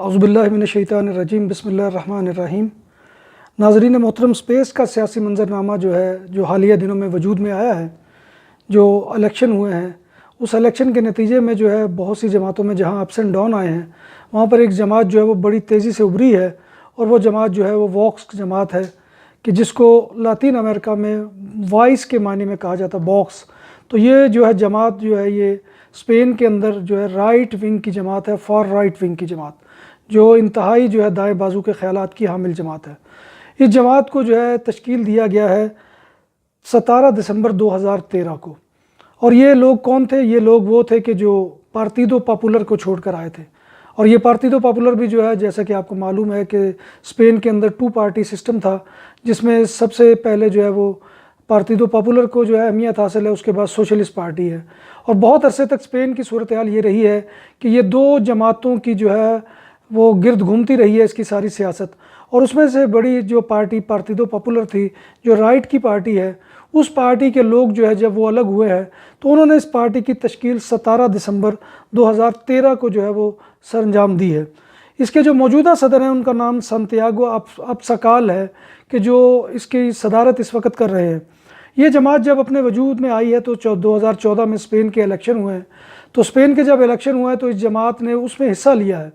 اعوذ باللہ من الشیطان الرجیم بسم اللہ الرحمن الرحیم۔ ناظرین محترم، سپیس کا سیاسی منظرنامہ جو حالیہ دنوں میں وجود میں آیا ہے، جو الیکشن ہوئے ہیں، اس الیکشن کے نتیجے میں بہت سی جماعتوں میں جہاں اپس اینڈ ڈاؤن آئے ہیں، وہاں پر ایک جماعت وہ بڑی تیزی سے ابھری ہے، اور وہ جماعت وہ واکس جماعت ہے، کہ جس کو لاطین امریکہ میں وائس کے معنی میں کہا جاتا ہے، باکس۔ تو یہ جماعت یہ اسپین کے اندر رائٹ ونگ کی جماعت ہے، فار رائٹ ونگ کی جماعت، جو انتہائی دائیں بازو کے خیالات کی حامل جماعت ہے۔ اس جماعت کو تشکیل دیا گیا ہے 17 دسمبر 2013 کو، اور یہ لوگ کون تھے؟ یہ لوگ وہ تھے کہ جو پارتیدو پاپولر کو چھوڑ کر آئے تھے، اور یہ پارتیدو پاپولر بھی جیسا کہ آپ کو معلوم ہے کہ اسپین کے اندر 2 پارٹی سسٹم تھا، جس میں سب سے پہلے وہ پارتیدو پاپولر کو اہمیت حاصل ہے، اس کے بعد سوشلسٹ پارٹی ہے، اور بہت عرصے تک اسپین کی صورتحال یہ رہی ہے کہ یہ 2 جماعتوں کی وہ گرد گھومتی رہی ہے اس کی ساری سیاست۔ اور اس میں سے بڑی پارٹی پارتیدو پاپولر تھی، جو رائٹ کی پارٹی ہے، اس پارٹی کے لوگ جب وہ الگ ہوئے ہیں تو انہوں نے اس پارٹی کی تشکیل 17 دسمبر 2013 کو وہ سر انجام دی ہے۔ اس کے جو موجودہ صدر ہیں ان کا نام سانتیاگو ابسکال ہے، کہ جو اس کی صدارت اس وقت کر رہے ہیں۔ یہ جماعت جب اپنے وجود میں آئی ہے تو 2014 میں اسپین کے الیکشن ہوئے ہیں، تو اسپین کے جب الیکشن ہوئے تو اس جماعت نے اس میں حصہ لیا ہے،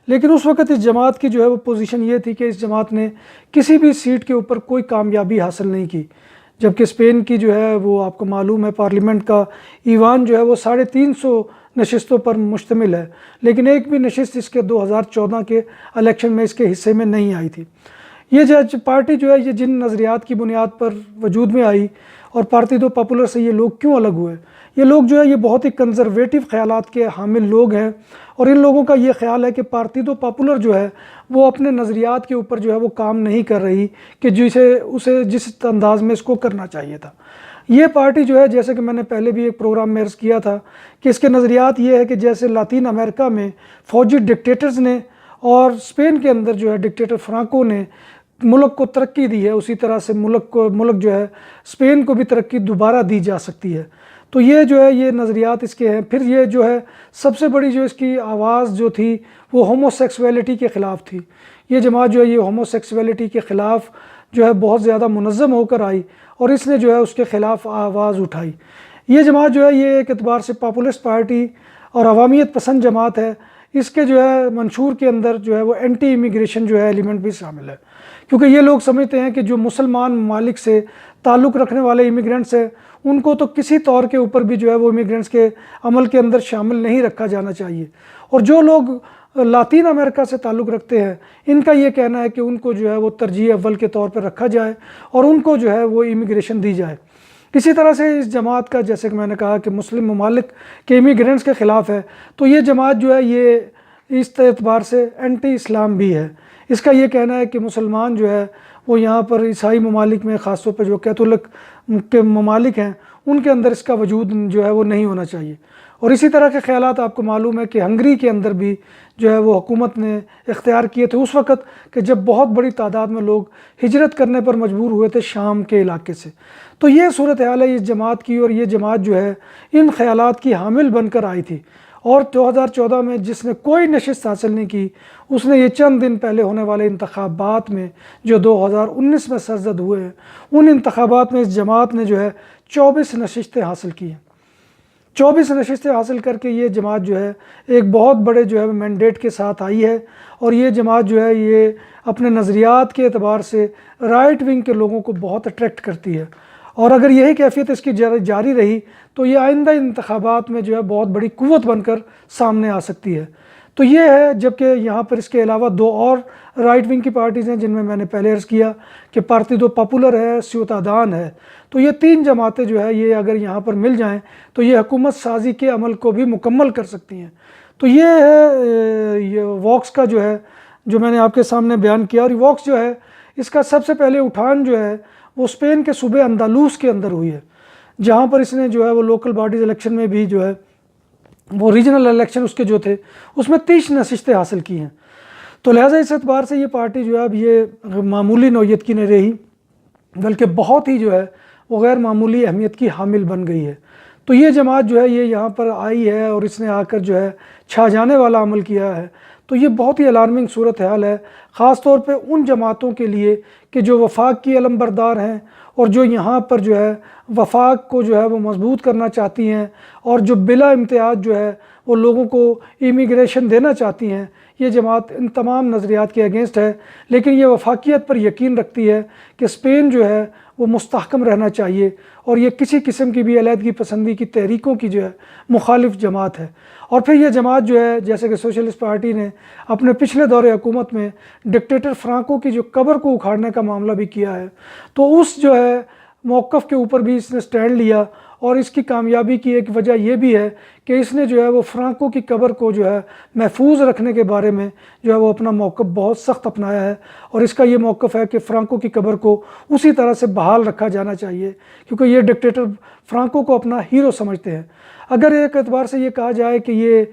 لیکن اس وقت اس جماعت کی وہ پوزیشن یہ تھی کہ اس جماعت نے کسی بھی سیٹ کے اوپر کوئی کامیابی حاصل نہیں کی، جبکہ اسپین کی وہ آپ کو معلوم ہے پارلیمنٹ کا ایوان وہ 350 نشستوں پر مشتمل ہے، لیکن ایک بھی نشست اس کے 2014 کے الیکشن میں اس کے حصے میں نہیں آئی تھی۔ یہ پارٹی یہ جن نظریات کی بنیاد پر وجود میں آئی، اور پارتیدو پاپولر سے یہ لوگ کیوں الگ ہوئے؟ یہ لوگ یہ بہت ہی کنزرویٹو خیالات کے حامل لوگ ہیں، اور ان لوگوں کا یہ خیال ہے کہ پارتیدو پاپولر وہ اپنے نظریات کے اوپر وہ کام نہیں کر رہی کہ اسے جس انداز میں اس کو کرنا چاہیے تھا۔ یہ پارٹی جیسے کہ میں نے پہلے بھی ایک پروگرام میں عرض کیا تھا کہ اس کے نظریات یہ ہے کہ جیسے لاطین امریکہ میں فوجی ڈکٹیٹرز نے اور اسپین کے اندر ڈکٹیٹر فرانکو نے ملک کو ترقی دی ہے، اسی طرح سے ملک اسپین کو بھی ترقی دوبارہ دی جا سکتی ہے۔ تو یہ نظریات اس کے ہیں۔ پھر یہ سب سے بڑی اس کی آواز تھی وہ ہومو سیکسویلٹی کے خلاف تھی۔ یہ جماعت یہ ہومو سیکسویلٹی کے خلاف بہت زیادہ منظم ہو کر آئی، اور اس نے اس کے خلاف آواز اٹھائی۔ یہ جماعت یہ ایک اعتبار سے پاپولسٹ پارٹی اور عوامیت پسند جماعت ہے۔ اس کے منشور کے اندر وہ اینٹی امیگریشن ایلیمنٹ بھی شامل ہے، کیونکہ یہ لوگ سمجھتے ہیں کہ جو مسلمان ممالک سے تعلق رکھنے والے امیگرینٹس ہیں، ان کو تو کسی طور کے اوپر بھی وہ امیگرینٹس کے عمل کے اندر شامل نہیں رکھا جانا چاہیے، اور جو لوگ لاطین امریکہ سے تعلق رکھتے ہیں ان کا یہ کہنا ہے کہ ان کو وہ ترجیح اول کے طور پر رکھا جائے، اور ان کو وہ امیگریشن دی جائے۔ اسی طرح سے اس جماعت کا جیسے کہ میں نے کہا کہ مسلم ممالک کے امیگرینٹس کے خلاف ہے، تو یہ جماعت یہ اس اعتبار سے اینٹی اسلام بھی ہے۔ اس کا یہ کہنا ہے کہ مسلمان وہ یہاں پر عیسائی ممالک میں، خاص طور پر جو کیتھولک کے ممالک ہیں، ان کے اندر اس کا وجود وہ نہیں ہونا چاہیے۔ اور اسی طرح کے خیالات آپ کو معلوم ہے کہ ہنگری کے اندر بھی وہ حکومت نے اختیار کیے تھے اس وقت، کہ جب بہت بڑی تعداد میں لوگ ہجرت کرنے پر مجبور ہوئے تھے شام کے علاقے سے۔ تو یہ صورتحال ہے اس جماعت کی، اور یہ جماعت ان خیالات کی حامل بن کر آئی تھی، اور 2014 میں جس نے کوئی نشست حاصل نہیں کی، اس نے یہ چند دن پہلے ہونے والے انتخابات میں 2019 میں سرزد ہوئے ہیں، ان انتخابات میں اس جماعت نے 24 نشستیں حاصل کی ہیں۔ 24 نشستیں حاصل کر کے یہ جماعت ایک بہت بڑے مینڈیٹ کے ساتھ آئی ہے، اور یہ جماعت یہ اپنے نظریات کے اعتبار سے رائٹ ونگ کے لوگوں کو بہت اٹریکٹ کرتی ہے، اور اگر یہی کیفیت اس کی جاری رہی تو یہ آئندہ انتخابات میں بہت بڑی قوت بن کر سامنے آ سکتی ہے۔ تو یہ ہے، جبکہ یہاں پر اس کے علاوہ 2 اور رائٹ ونگ کی پارٹیز ہیں، جن میں نے پہلے عرض کیا کہ پارتیدو پاپولر ہے، سیوتادان ہے۔ تو یہ 3 جماعتیں یہ اگر یہاں پر مل جائیں تو یہ حکومت سازی کے عمل کو بھی مکمل کر سکتی ہیں۔ تو یہ ہے یہ واکس کا جو میں نے آپ کے سامنے بیان کیا، اور واکس اس کا سب سے پہلے اٹھان وہ اسپین کے صوبے اندالوس کے اندر ہوئی ہے، جہاں پر اس نے وہ لوکل باڈیز الیکشن میں بھی وہ ریجنل الیکشن اس کے تھے، اس میں 30 نشستیں حاصل کی ہیں۔ تو لہٰذا اس اعتبار سے یہ پارٹی اب یہ معمولی نوعیت کی نہیں رہی، بلکہ بہت ہی وہ غیر معمولی اہمیت کی حامل بن گئی ہے۔ تو یہ جماعت جو ہے یہ یہاں پر آئی ہے اور اس نے آ کر جو ہے چھا جانے والا عمل کیا ہے. تو یہ بہت ہی الارمنگ صورتحال ہے، خاص طور پہ ان جماعتوں کے لیے کہ جو وفاق کی علم بردار ہیں اور جو یہاں پر جو ہے وفاق کو جو ہے وہ مضبوط کرنا چاہتی ہیں اور جو بلا امتیاز جو ہے وہ لوگوں کو امیگریشن دینا چاہتی ہیں. یہ جماعت ان تمام نظریات کے اگینسٹ ہے، لیکن یہ وفاقیت پر یقین رکھتی ہے کہ اسپین جو ہے وہ مستحکم رہنا چاہیے اور یہ کسی قسم کی بھی علیحدگی پسندی کی تحریکوں کی جو ہے مخالف جماعت ہے. اور پھر یہ جماعت جو ہے جیسے کہ سوشلسٹ پارٹی نے اپنے پچھلے دور حکومت میں ڈکٹیٹر فرانکو کی جو قبر کو اکھاڑنے کا معاملہ بھی کیا ہے، تو اس جو ہے موقف کے اوپر بھی اس نے سٹینڈ لیا. اور اس کی کامیابی کی ایک وجہ یہ بھی ہے کہ اس نے جو ہے وہ فرانکو کی قبر کو جو ہے محفوظ رکھنے کے بارے میں جو ہے وہ اپنا موقف بہت سخت اپنایا ہے. اور اس کا یہ موقف ہے کہ فرانکو کی قبر کو اسی طرح سے بحال رکھا جانا چاہیے، کیونکہ یہ ڈکٹیٹر فرانکو کو اپنا ہیرو سمجھتے ہیں. اگر ایک اعتبار سے یہ کہا جائے کہ یہ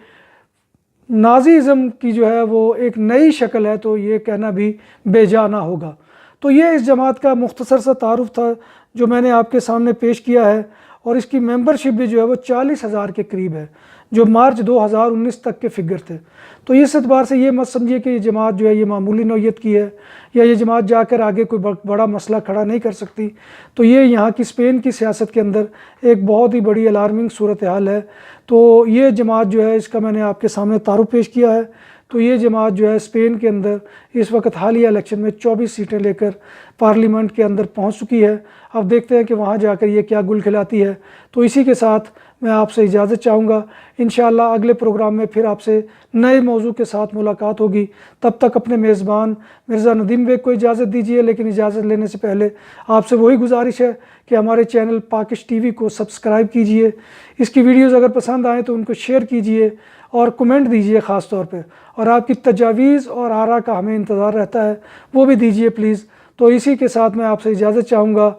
نازیزم کی جو ہے وہ ایک نئی شکل ہے تو یہ کہنا بھی بے جا نہ ہوگا. تو یہ اس جماعت کا مختصر سا تعارف تھا جو میں نے آپ کے سامنے پیش کیا ہے. اور اس کی ممبرشپ بھی جو ہے وہ 40,000 کے قریب ہے، جو مارچ 2019 تک کے فگر تھے. تو اس اعتبار سے یہ مت سمجھیے کہ یہ جماعت جو ہے یہ معمولی نوعیت کی ہے یا یہ جماعت جا کر آگے کوئی بڑا مسئلہ کھڑا نہیں کر سکتی. تو یہ یہاں کی اسپین کی سیاست کے اندر ایک بہت ہی بڑی الارمنگ صورتحال ہے. تو یہ جماعت جو ہے اس کا میں نے آپ کے سامنے تعارف پیش کیا ہے. تو یہ جماعت جو ہے اسپین کے اندر اس وقت حالیہ الیکشن میں 24 سیٹیں لے کر پارلیمنٹ کے اندر پہنچ چکی ہے. اب دیکھتے ہیں کہ وہاں جا کر یہ کیا گل کھلاتی ہے. تو اسی کے ساتھ میں آپ سے اجازت چاہوں گا. انشاءاللہ اگلے پروگرام میں پھر آپ سے نئے موضوع کے ساتھ ملاقات ہوگی. تب تک اپنے میزبان مرزا ندیم بیگ کو اجازت دیجیے، لیکن اجازت لینے سے پہلے آپ سے وہی گزارش ہے کہ ہمارے چینل پاکش ٹی وی کو سبسکرائب کیجیے. اس کی ویڈیوز اگر پسند آئیں تو ان کو شیئر کیجیے اور کمنٹ دیجیے خاص طور پہ، اور آپ کی تجاویز اور آراء کا ہمیں انتظار رہتا ہے، وہ بھی دیجیے پلیز. تو اسی کے ساتھ میں آپ سے اجازت چاہوں گا.